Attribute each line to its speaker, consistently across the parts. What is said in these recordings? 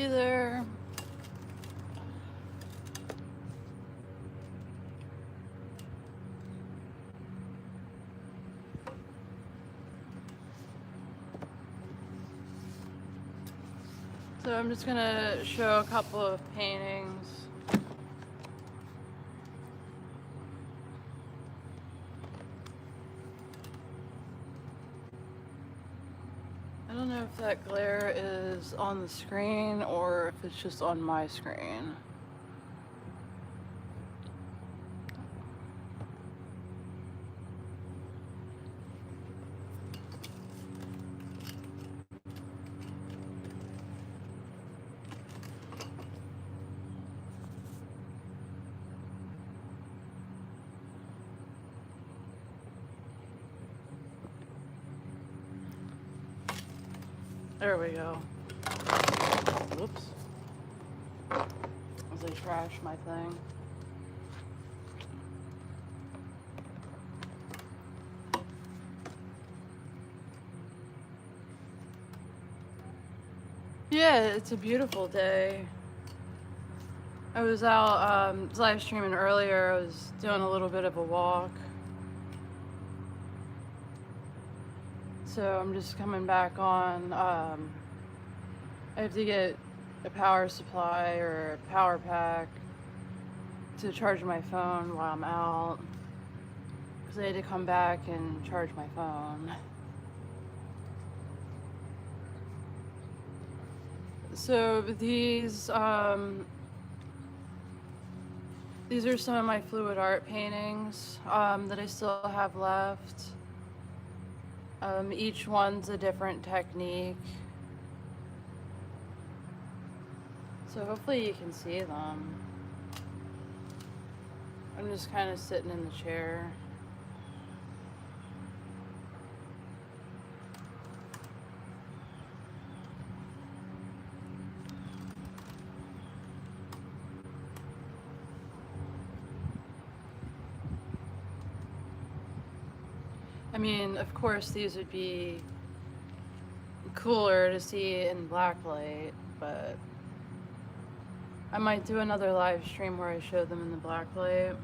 Speaker 1: Hey there. So I'm just gonna show a couple of paintings. I don't know if that glare is on the screen or if it's just on my screen. There we go. Whoops. As I trash my thing. Yeah, it's a beautiful day. I was out live streaming earlier. I was doing a little bit of a walk. So I'm just coming back on. I have to get a power supply or a power pack to charge my phone while I'm out. Because I had to come back and charge my phone. So these are some of my Fluidart paintings that I still have left. Each one's a different technique. So hopefully you can see them. I'm just kind of sitting in the chair. I mean, of course these would be cooler to see in black light, but I might do another live stream where I show them in the black light.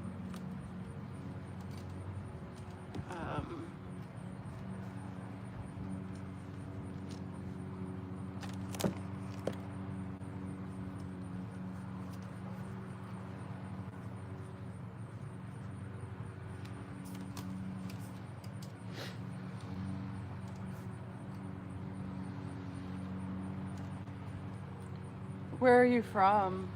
Speaker 1: Where are you from?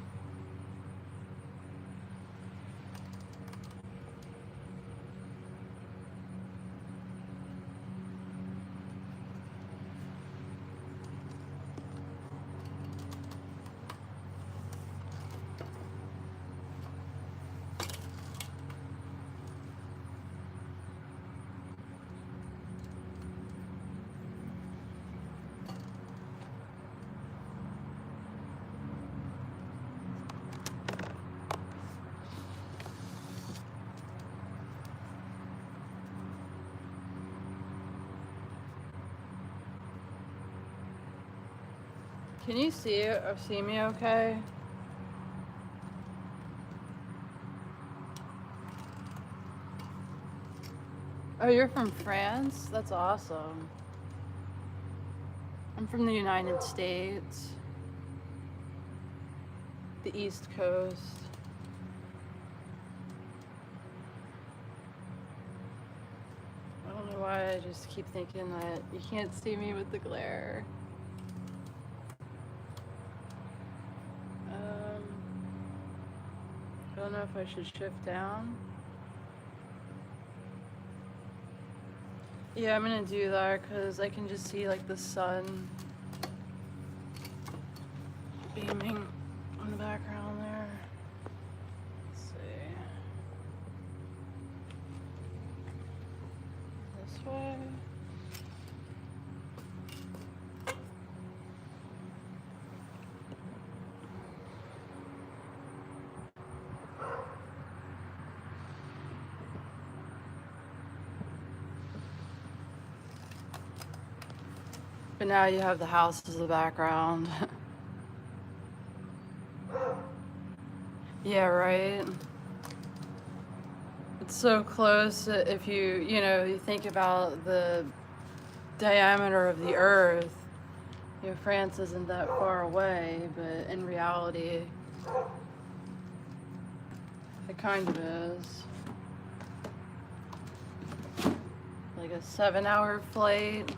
Speaker 1: Can you see it or see me okay? Oh, you're from France? That's awesome. I'm from the United States. The East Coast. I don't know why I just keep thinking that you can't see me with the glare. I don't know if I should shift down. Yeah, I'm gonna do that because I can just see like the sun beaming in the background there. Let's see. This way. But now you have the house as the background. Yeah, right. It's so close if you think about the diameter of the Earth. France isn't that far away, but in reality, it kind of is. Like a 7-hour flight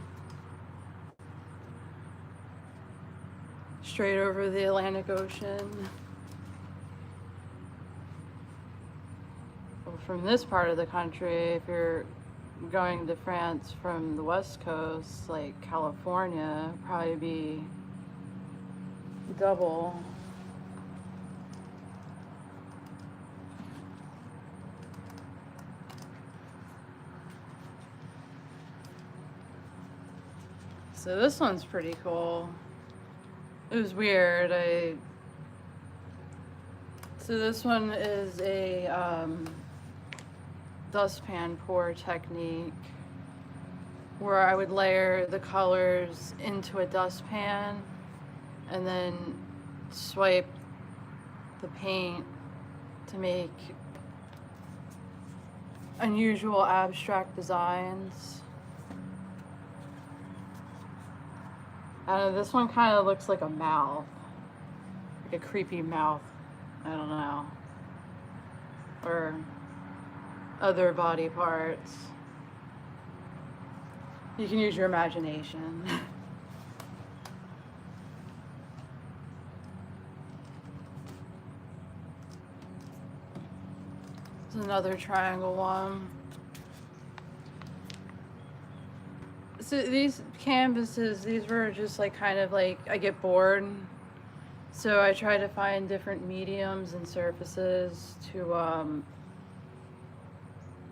Speaker 1: straight over the Atlantic Ocean. Well, from this part of the country, if you're going to France from the West Coast, like California, probably be double. So this one's pretty cool. It was weird. So this one is a dustpan pour technique where I would layer the colors into a dustpan and then swipe the paint to make unusual abstract designs. I don't know, this one kind of looks like a mouth, like a creepy mouth. I don't know. Or other body parts. You can use your imagination. There's another triangle one. So these canvases, these were just like kind of like, I get bored. So I try to find different mediums and surfaces to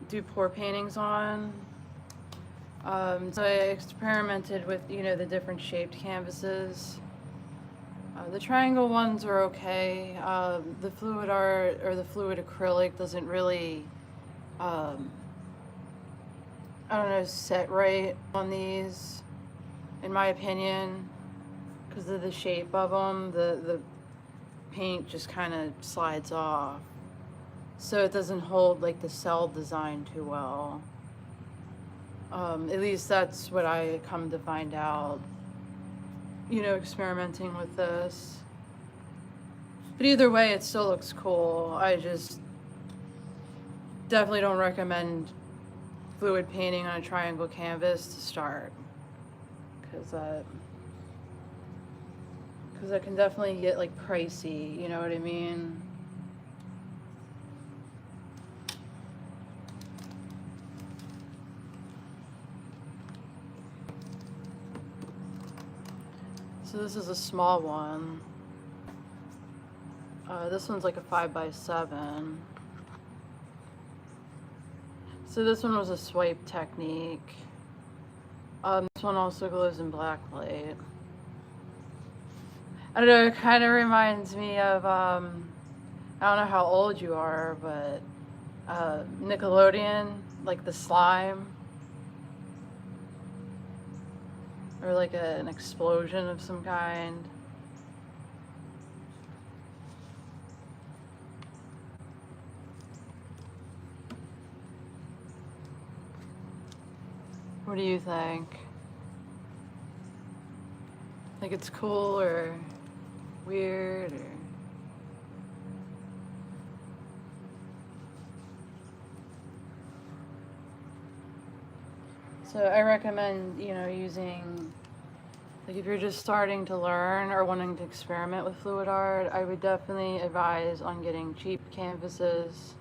Speaker 1: do pour paintings on. So I experimented with, the different shaped canvases. The triangle ones are okay. The Fluidart or the fluid acrylic doesn't really, set right on these, in my opinion, because of the shape of them. The paint just kind of slides off, so it doesn't hold like the cell design too well. At least that's what I come to find out, experimenting with this. But either way, it still looks cool. I just definitely don't recommend fluid painting on a triangle canvas to start, because that can definitely get like pricey, you know what I mean? So this is a small one. This one's like a 5x7. So this one was a swipe technique. This one also glows in blacklight. I don't know, it kind of reminds me of, I don't know how old you are, but Nickelodeon, like the slime. Or like an explosion of some kind. What do you think? Think it's cool or weird or... So I recommend, using, like if you're just starting to learn or wanting to experiment with Fluidart, I would definitely advise on getting cheap canvases.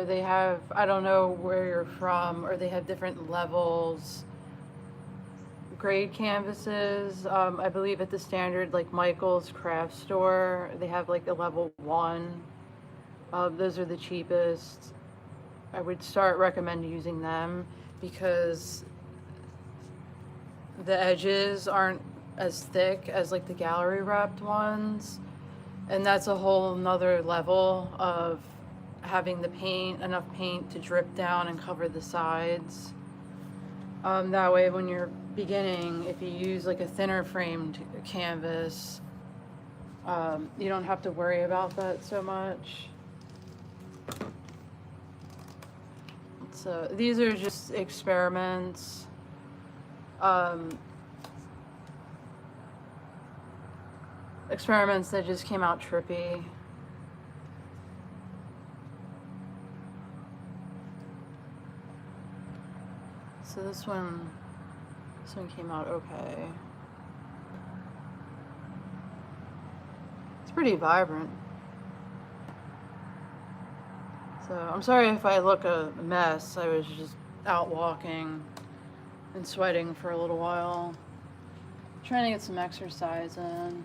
Speaker 1: They have, I don't know where you're from, or they have different levels. Grade canvases, I believe at the standard, like Michael's craft store, they have like a level 1. Those are the cheapest. I would recommend using them because the edges aren't as thick as like the gallery wrapped ones. And that's a whole nother level of having the paint, enough paint to drip down and cover the sides. That way when you're beginning, if you use like a thinner framed canvas, you don't have to worry about that so much. So these are just experiments. Experiments that just came out trippy. So this one came out okay. It's pretty vibrant. So I'm sorry if I look a mess. I was just out walking and sweating for a little while, trying to get some exercise in.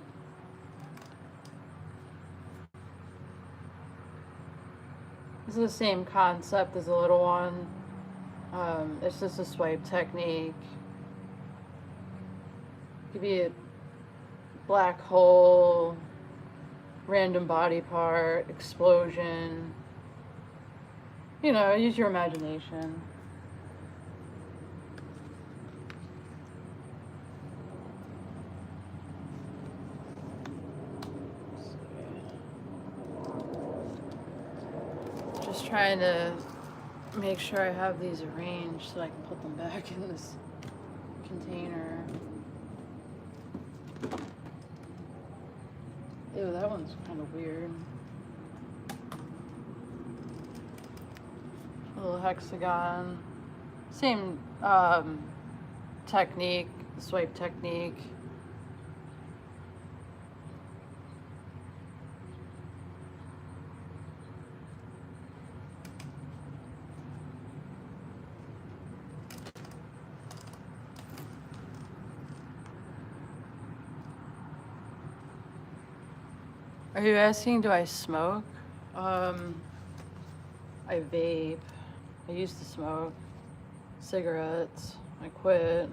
Speaker 1: This is the same concept as the little one. It's just a swipe technique. It could be a black hole, random body part, explosion. You know, use your imagination. Just trying to make sure I have these arranged so I can put them back in this container. Ew, that one's kind of weird. A little hexagon. Same technique, swipe technique. Are you asking, do I smoke? I vape. I used to smoke cigarettes. I quit.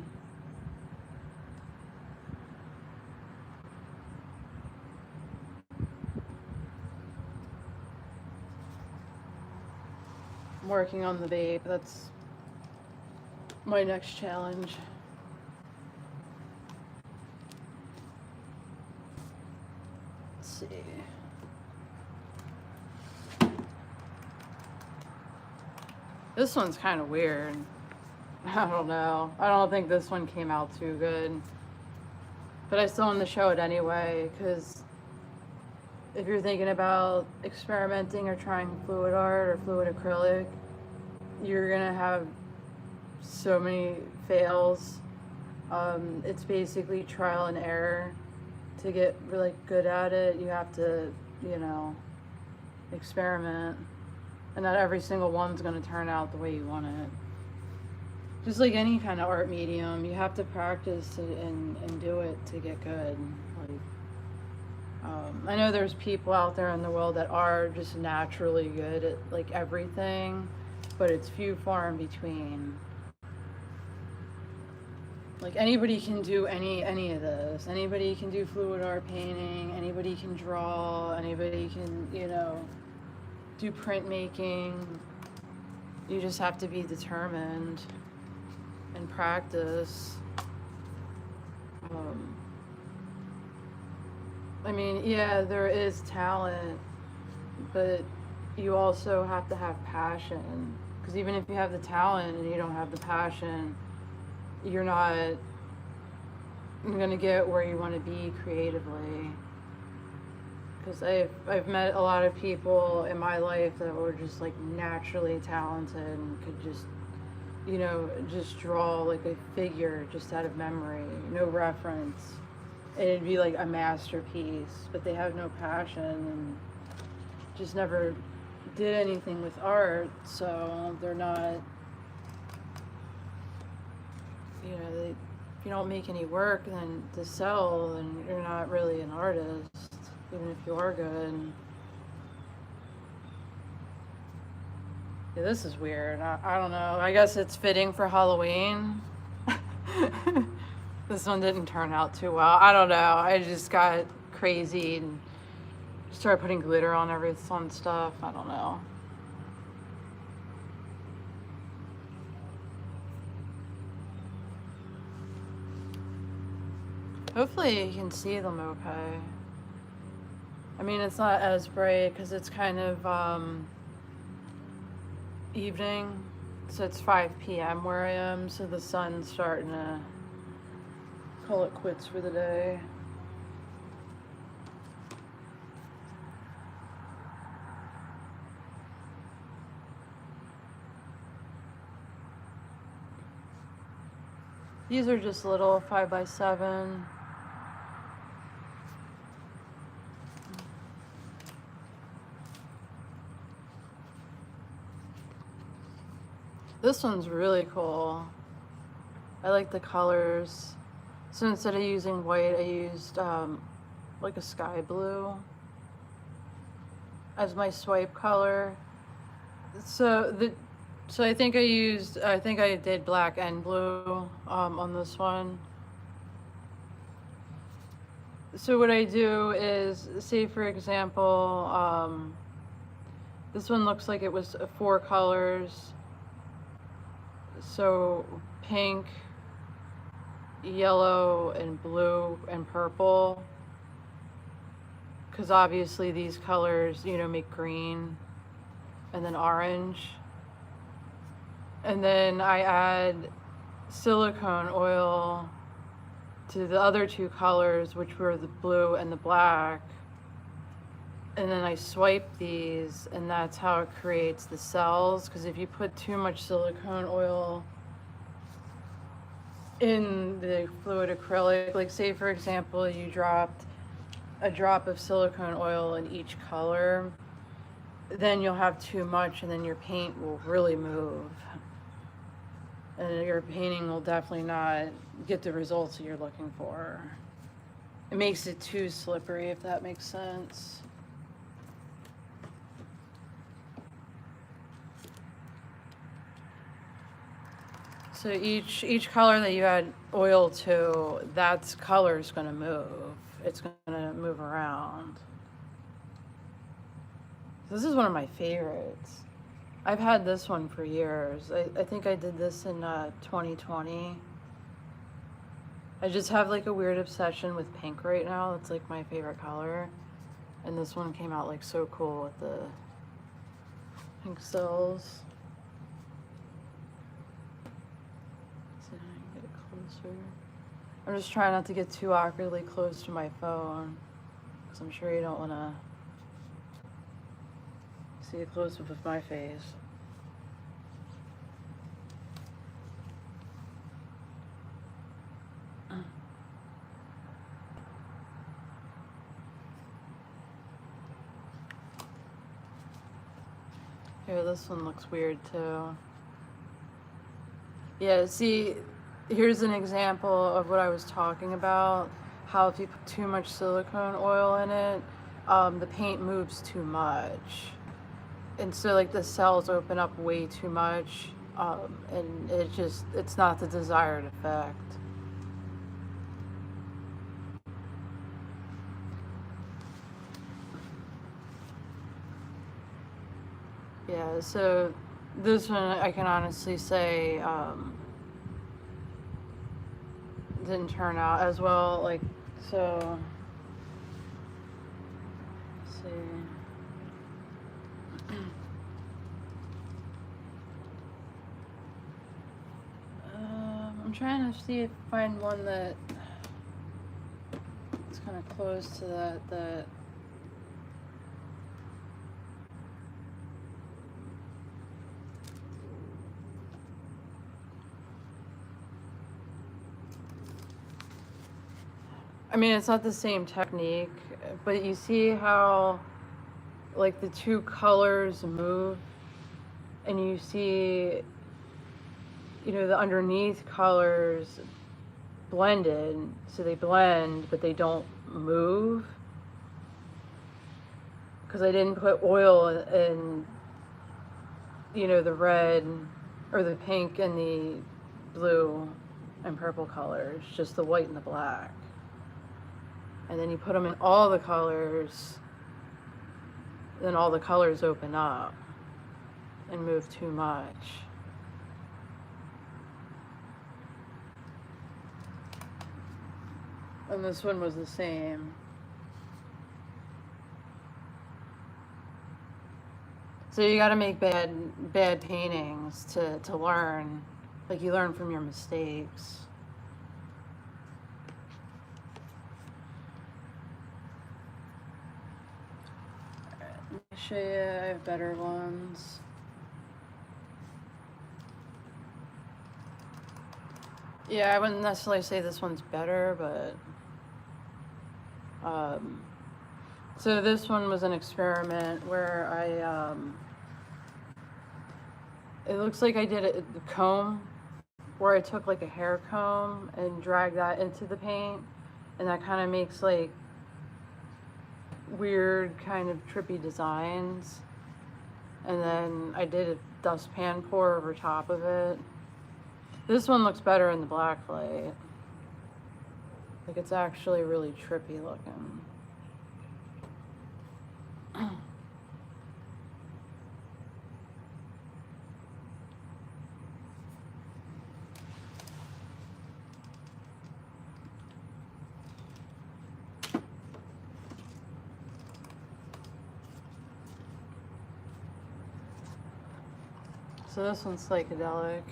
Speaker 1: I'm working on the vape. That's my next challenge. Let's see. This one's kind of weird. I don't know. I don't think this one came out too good. But I still want to show it anyway, because if you're thinking about experimenting or trying fluid art or fluid acrylic, you're gonna have so many fails. It's basically trial and error. To get really good at it, you have to, you know, experiment. And not every single one's going to turn out the way you want it. Just like any kind of art medium, you have to practice and do it to get good. Like, I know there's people out there in the world that are just naturally good at like everything, but it's few far in between. Like anybody can do any of this. Anybody can do fluid art painting. Anybody can draw. Anybody can, you know, do printmaking. You just have to be determined and practice. I mean, yeah, there is talent, but you also have to have passion. Because even if you have the talent and you don't have the passion, you're not going to get where you want to be creatively. Because I've met a lot of people in my life that were just like naturally talented and could just, you know, just draw like a figure just out of memory, no reference. And it'd be like a masterpiece, but they have no passion and just never did anything with art, so they're not, you know, if you don't make any work then to sell, then you're not really an artist, even if you are good. Yeah, this is weird. I don't know. I guess it's fitting for Halloween. This one didn't turn out too well. I don't know. I just got crazy and started putting glitter on every fun stuff. I don't know. Hopefully you can see them okay. I mean, it's not as bright because it's kind of evening, so it's 5 p.m. where I am, so the sun's starting to call it quits for the day. These are just little 5x7. This one's really cool. I like the colors. So instead of using white, I used like a sky blue as my swipe color. So I think I did black and blue on this one. So what I do is, say for example, this one looks like it was 4 colors. So pink, yellow, and blue, and purple. Because obviously these colors, you know, make green, and then orange. And then I add silicone oil to the other 2 colors, which were the blue and the black. And then I swipe these, and that's how it creates the cells. Because if you put too much silicone oil in the fluid acrylic, like say for example, you dropped a drop of silicone oil in each color, then you'll have too much, and then your paint will really move. And your painting will definitely not get the results that you're looking for. It makes it too slippery, if that makes sense. So each color that you add oil to, that color is going to move. It's going to move around. This is one of my favorites. I've had this one for years. I think I did this in 2020. I just have like a weird obsession with pink right now. It's like my favorite color. And this one came out like so cool with the pink cells. See if I can get it closer. I'm just trying not to get too awkwardly close to my phone, because I'm sure you don't want to see a close-up of my face. Here, this one looks weird too. Yeah, see, here's an example of what I was talking about. How if you put too much silicone oil in it, the paint moves too much. And so like the cells open up way too much, and it's not the desired effect. Yeah, so this one I can honestly say didn't turn out as well. Like, so, let's see. I'm trying to see if find one that it's kind of close to that. I mean, it's not the same technique, but you see how like the 2 colors move, and you see, you know, the underneath colors blended, so they blend, but they don't move. Because I didn't put oil in, you know, the red or the pink and the blue and purple colors, just the white and the black. And then you put them in all the colors, then all the colors open up and move too much. And this one was the same. So you got to make bad paintings to learn. Like, you learn from your mistakes. Let me show you. I have better ones. Yeah, I wouldn't necessarily say this one's better, but so this one was an experiment where it looks like I did a comb, where I took like a hair comb and dragged that into the paint, and that kind of makes like weird kind of trippy designs. And then I did a dustpan pour over top of it. This one looks better in the black light. Like, it's actually really trippy looking. So this one's psychedelic.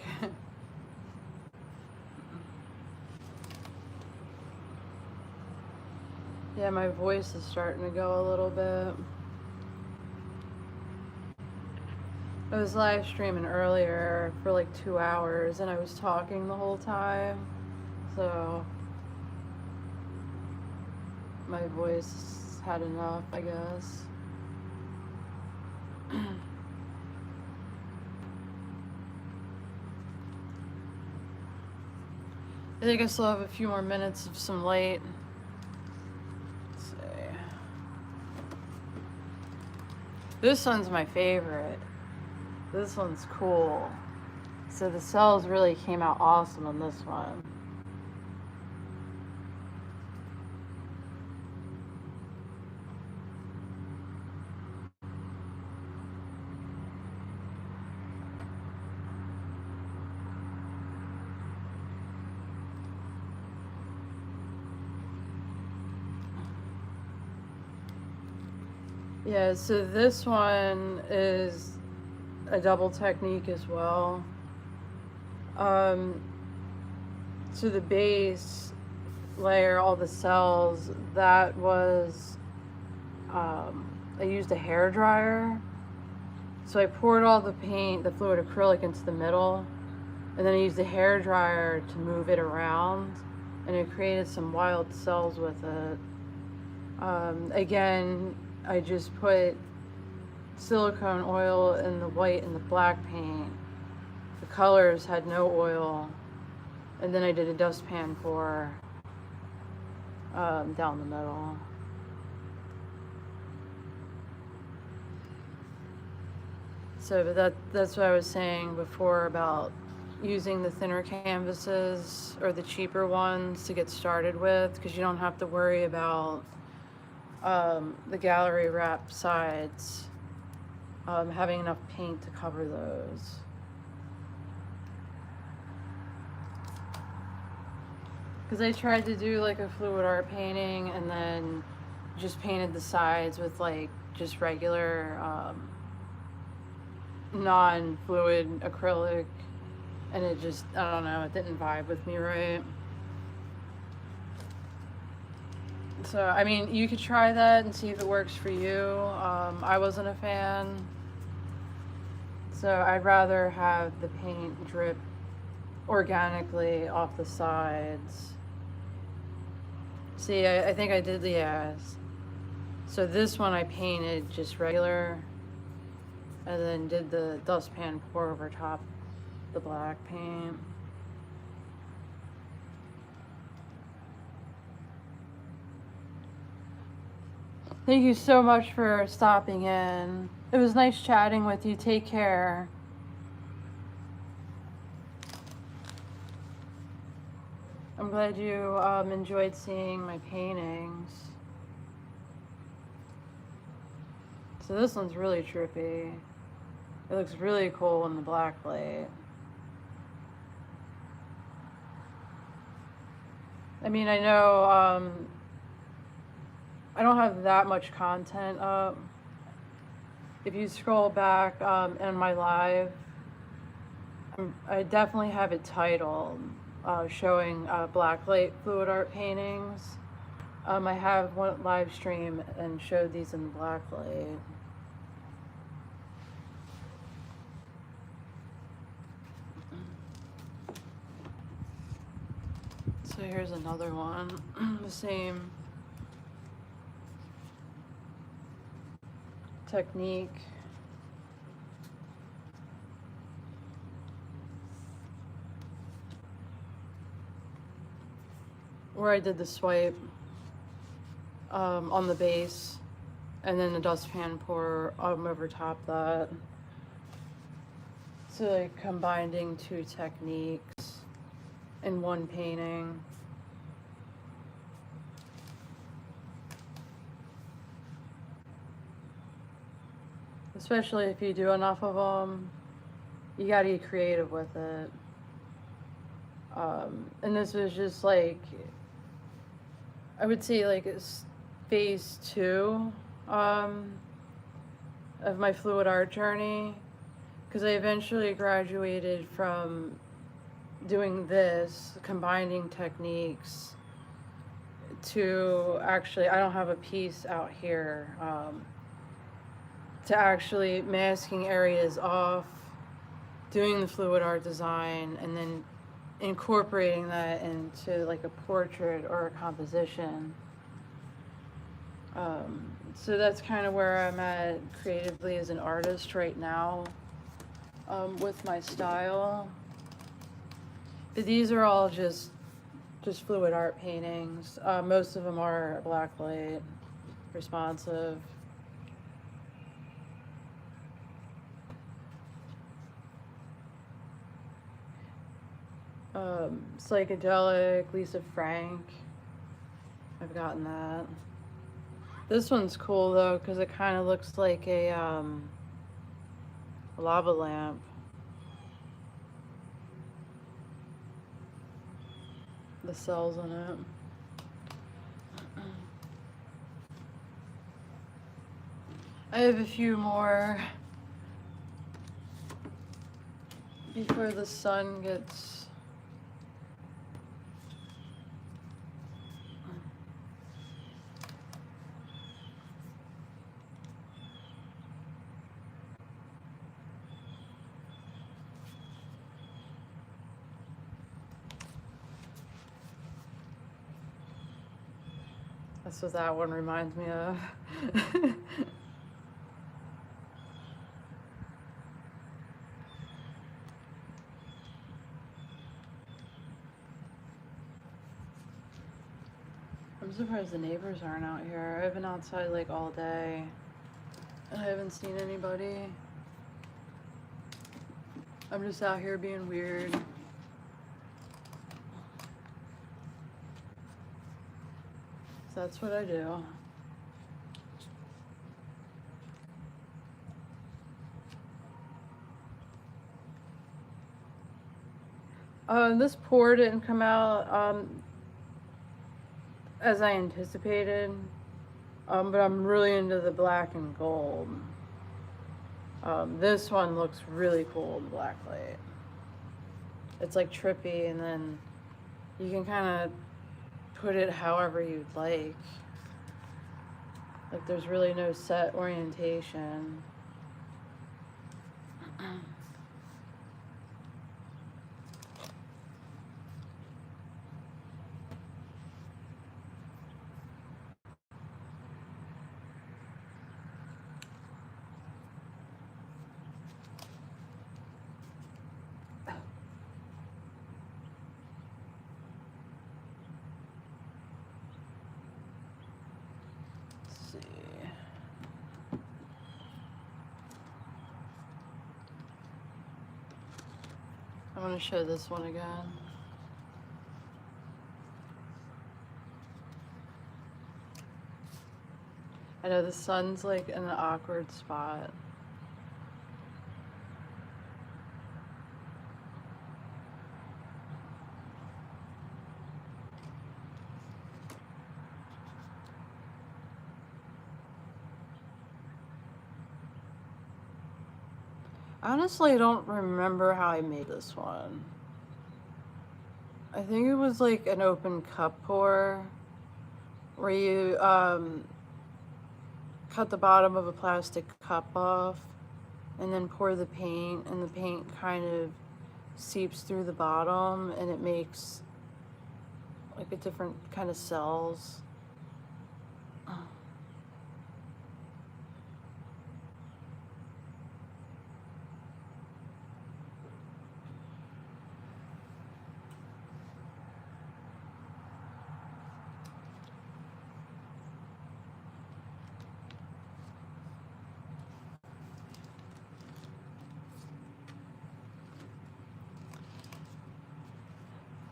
Speaker 1: Yeah, my voice is starting to go a little bit. I was live streaming earlier for like 2 hours and I was talking the whole time. So my voice had enough, I guess. I think I still have a few more minutes of some light. Let's see. This one's my favorite. This one's cool. So the cells really came out awesome on this one. Yeah, so this one is a double technique as well. So the base layer, all the cells, that was, I used a hair dryer. So I poured all the paint, the fluid acrylic, into the middle, and then I used the hair dryer to move it around, and it created some wild cells with it. Again, I just put silicone oil in the white and the black paint. The colors had no oil, and then I did a dustpan pour down the middle. So that's what I was saying before about using the thinner canvases or the cheaper ones to get started with, because you don't have to worry about the gallery wrap sides, having enough paint to cover those. Because I tried to do like a Fluidart painting and then just painted the sides with like just regular non-fluid acrylic, and it just, I don't know, it didn't vibe with me right. So, I mean, you could try that and see if it works for you. I wasn't a fan. So I'd rather have the paint drip organically off the sides. See, I think I did, yeah. So this one I painted just regular, and then did the dustpan pour over top the black paint. Thank you so much for stopping in. It was nice chatting with you. Take care. I'm glad you enjoyed seeing my paintings. So this one's really trippy. It looks really cool in the black light. I mean, I know I don't have that much content up. If you scroll back in my live, I definitely have it titled showing blacklight fluid art paintings. I have one live stream and showed these in blacklight. So here's another one, the same technique. Where I did the swipe on the base and then the dustpan pour over top that. So like combining two techniques in one painting. Especially if you do enough of them, you gotta get creative with it. And this was just like, I would say like it's phase 2 of my fluid art journey, because I eventually graduated from doing this, combining techniques, to actually, I don't have a piece out here, to actually masking areas off, doing the fluid art design, and then incorporating that into like a portrait or a composition. So that's kind of where I'm at creatively as an artist right now, with my style. But these are all just fluid art paintings. Most of them are blacklight responsive. Psychedelic, Lisa Frank. I've gotten that. This one's cool though, because it kind of looks like a lava lamp. The cells in it. I have a few more before the sun gets That's what that one reminds me of. I'm surprised the neighbors aren't out here. I've been outside like all day and I haven't seen anybody. I'm just out here being weird. So that's what I do. This pour didn't come out as I anticipated, but I'm really into the black and gold. This one looks really cool in black light. It's like trippy, and then you can kind of put it however you'd like. Like there's really no set orientation. I want to show this one again. I know the sun's like in an awkward spot. Honestly, I don't remember how I made this one. I think it was like an open cup pour where you cut the bottom of a plastic cup off and then pour the paint, and the paint kind of seeps through the bottom and it makes like a different kind of cells.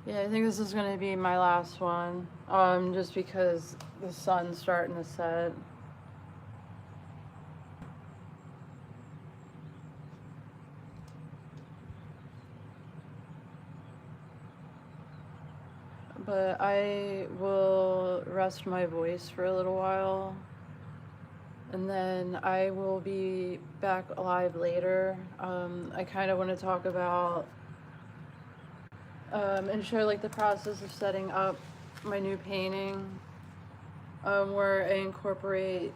Speaker 1: Yeah, I think this is gonna be my last one, just because the sun's starting to set. But I will rest my voice for a little while, and then I will be back live later. I kind of want to talk about and share like the process of setting up my new painting, where I incorporate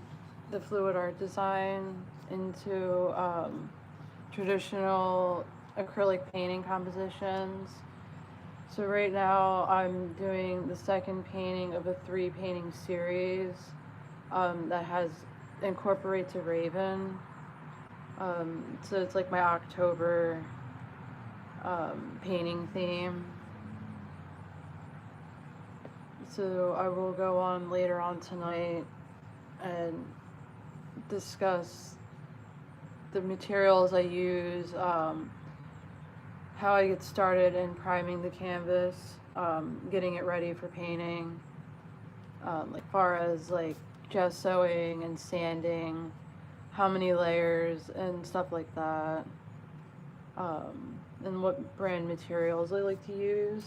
Speaker 1: the Fluidart design into traditional acrylic painting compositions. So right now I'm doing the second painting of a 3-painting series that has incorporates a raven. So it's like my October painting theme. So I will go on later on tonight and discuss the materials I use, how I get started in priming the canvas, getting it ready for painting, like far as like gessoing and sanding, how many layers and stuff like that, and what brand materials I like to use.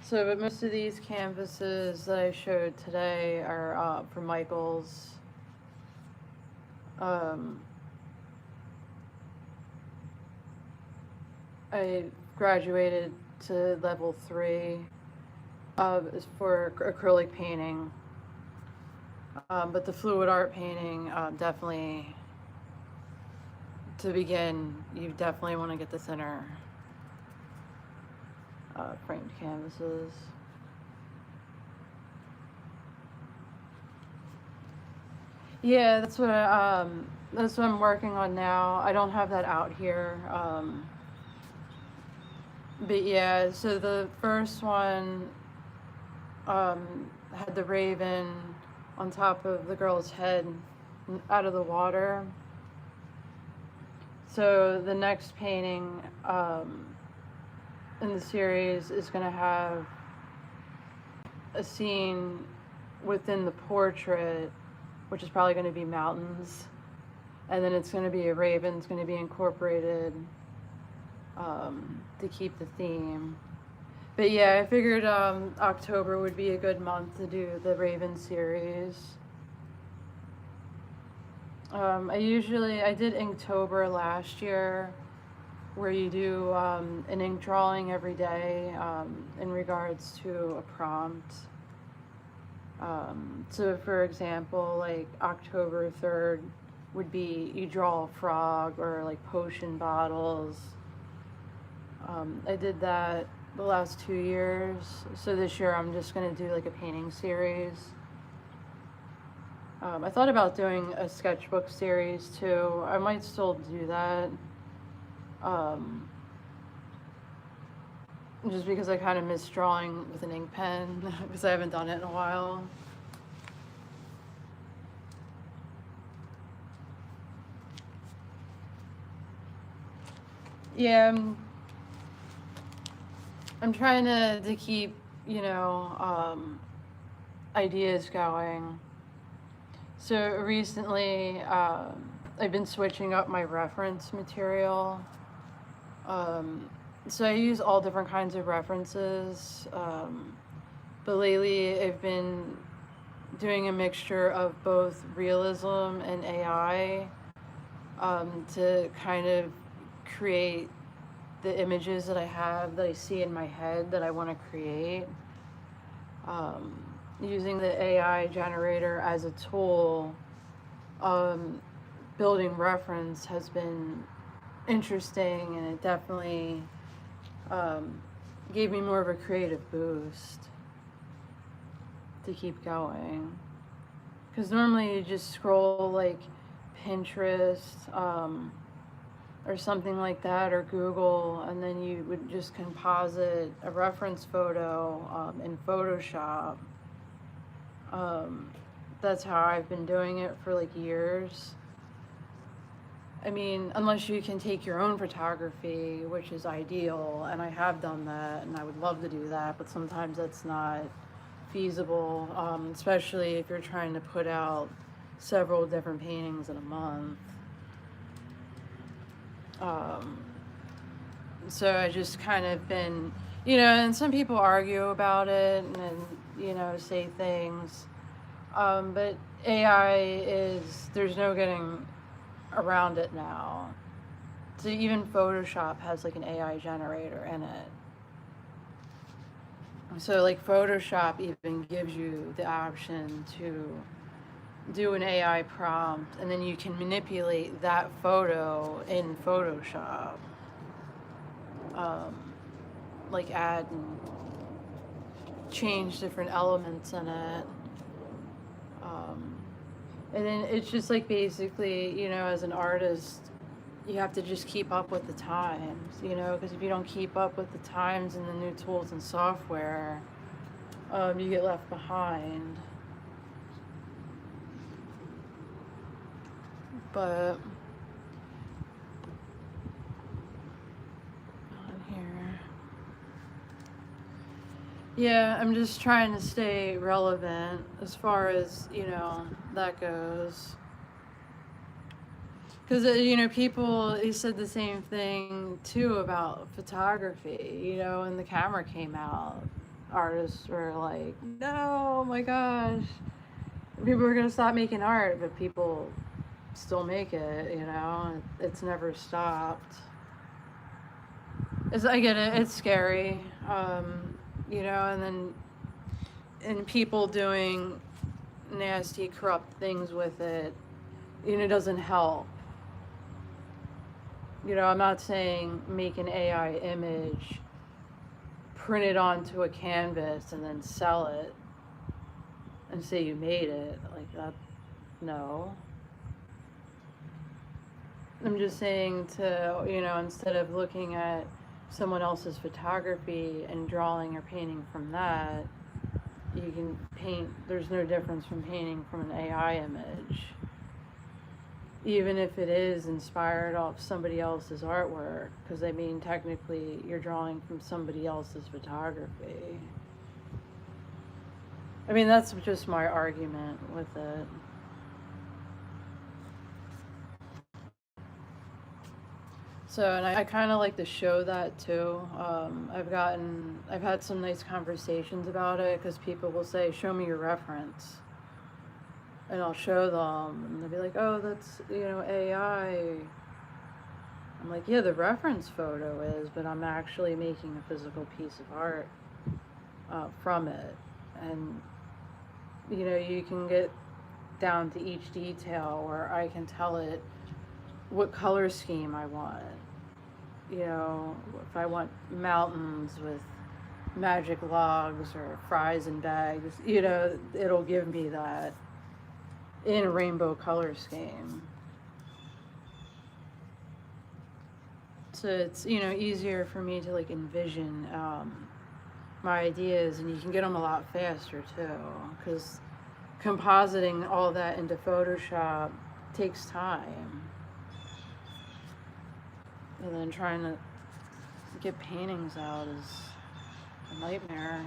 Speaker 1: So, but most of these canvases that I showed today are from Michaels. I graduated to level 3 for acrylic painting, but the Fluidart painting, definitely, to begin, you definitely want to get the thinner framed canvases. Yeah, that's what I'm working on now. I don't have that out here. But yeah, so the first one had the raven on top of the girl's head out of the water. So the next painting in the series is going to have a scene within the portrait, which is probably going to be mountains, and then it's going to be a raven. It's going to be incorporated to keep the theme. But yeah, I figured October would be a good month to do the Raven series. I did Inktober last year, where you do an ink drawing every day in regards to a prompt. So for example, like October 3rd would be you draw a frog or like potion bottles. I did that the last 2 years, so this year I'm just going to do like a painting series. I thought about doing a sketchbook series too. I might still do that. Just because I kind of miss drawing with an ink pen because I haven't done it in a while. Yeah, I'm trying to keep, ideas going. So recently, I've been switching up my reference material. So I use all different kinds of references, but lately I've been doing a mixture of both realism and AI, to kind of create the images that I have, that I see in my head, that I want to create. Um, Using the AI generator as a tool, um, building reference has been interesting, and it definitely um, gave me more of a creative boost to keep going. Because normally you just scroll like Pinterest, or something like that, or Google, and then you would just composite a reference photo in Photoshop. Um, that's how I've been doing it for like years. I mean, unless you can take your own photography, which is ideal, and I have done that, and I would love to do that, but sometimes that's not feasible, especially if you're trying to put out several different paintings in a month. Um, so I just kind of been, and some people argue about it and say things. But AI there's no getting around it now. So even Photoshop has like an AI generator in it. So like Photoshop even gives you the option to do an AI prompt, and then you can manipulate that photo in Photoshop. Like add and change different elements in it. And then it's just like basically, as an artist, you have to just keep up with the times, because if you don't keep up with the times and the new tools and software, you get left behind. But on here, yeah, I'm just trying to stay relevant as far as that goes. Because, people, he said the same thing, too, about photography, when the camera came out. Artists were like, no, oh my gosh. People were going to stop making art, but people still make it, It's never stopped. I get it, it's scary, and people doing nasty, corrupt things with it, doesn't help. I'm not saying make an AI image, print it onto a canvas, and then sell it and say you made it. Like that, no. I'm just saying instead of looking at someone else's photography and drawing or painting from that, you can paint, there's no difference from painting from an AI image. Even if it is inspired off somebody else's artwork, because technically you're drawing from somebody else's photography. That's just my argument with it. So, and I kind of like to show that too. I've had some nice conversations about it, because people will say, show me your reference. And I'll show them, and they'll be like, oh, that's, AI. I'm like, yeah, the reference photo is, but I'm actually making a physical piece of art from it. And, you can get down to each detail where I can tell it what color scheme I want. If I want mountains with magic logs or fries and bags, it'll give me that in a rainbow color scheme. So it's, easier for me to like envision my ideas, and you can get them a lot faster too, because compositing all that into Photoshop takes time. And then trying to get paintings out is a nightmare.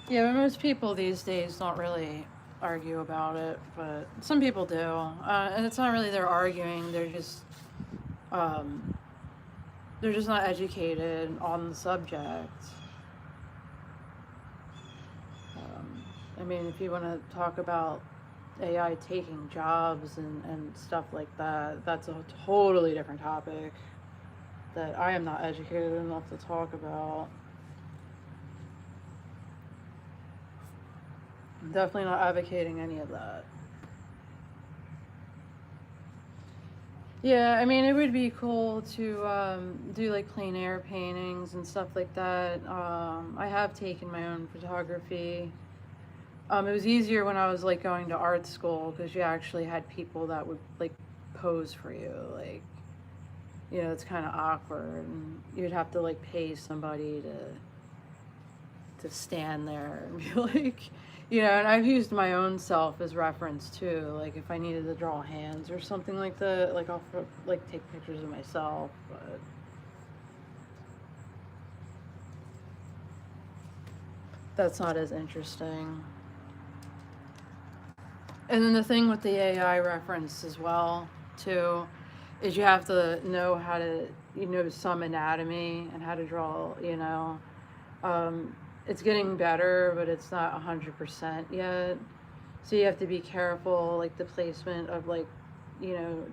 Speaker 1: Yeah, but most people these days don't really argue about it, but some people do. And it's not really they're arguing, they're just not educated on the subject. I mean, if you want to talk about AI taking jobs and stuff like that, that's a totally different topic that I am not educated enough to talk about. I'm definitely not advocating any of that. Yeah, I mean, it would be cool to do like plein air paintings and stuff like that. I have taken my own photography. It was easier when I was like going to art school because you actually had people that would like pose for you. Like, it's kind of awkward, and you'd have to like pay somebody to stand there and be like, and I've used my own self as reference too. Like if I needed to draw hands or something like that, like like take pictures of myself, but that's not as interesting. And then the thing with the AI reference as well, too, is you have to know how to, some anatomy and how to draw, It's getting better, but it's not 100% yet. So you have to be careful, like the placement of, like,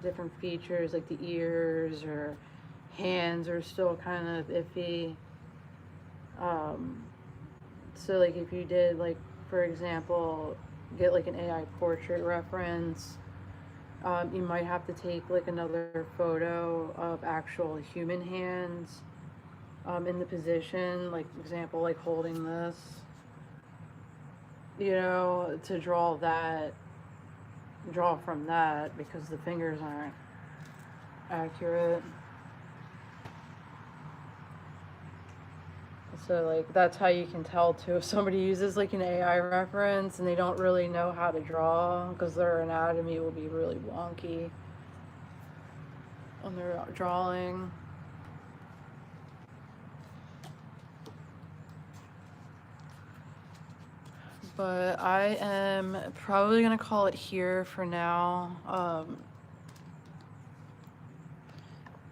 Speaker 1: different features, like the ears or hands are still kind of iffy. Um, so, like, if you did, like, for example, get like an AI portrait reference, you might have to take like another photo of actual human hands in the position, like example, like holding this, to draw from that because the fingers aren't accurate. So like that's how you can tell too if somebody uses like an AI reference and they don't really know how to draw because their anatomy will be really wonky on their drawing. But I am probably gonna call it here for now,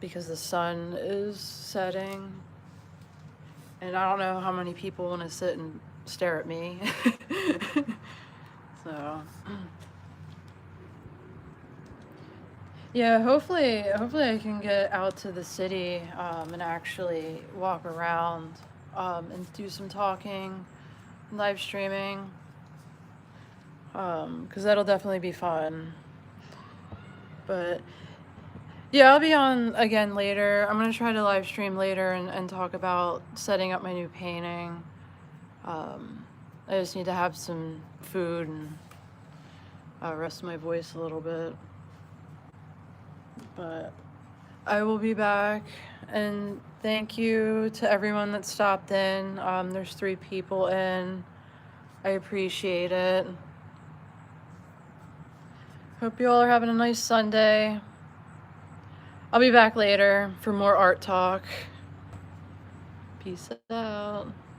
Speaker 1: because the sun is setting, and I don't know how many people want to sit and stare at me. So, yeah, hopefully I can get out to the city and actually walk around and do some talking, live streaming, because that'll definitely be fun. But yeah, I'll be on again later. I'm gonna try to live stream later and talk about setting up my new painting. I just need to have some food and rest my voice a little bit. But I will be back, and thank you to everyone that stopped in. There's 3 people in. I appreciate it. Hope you all are having a nice Sunday. I'll be back later for more art talk. Peace out.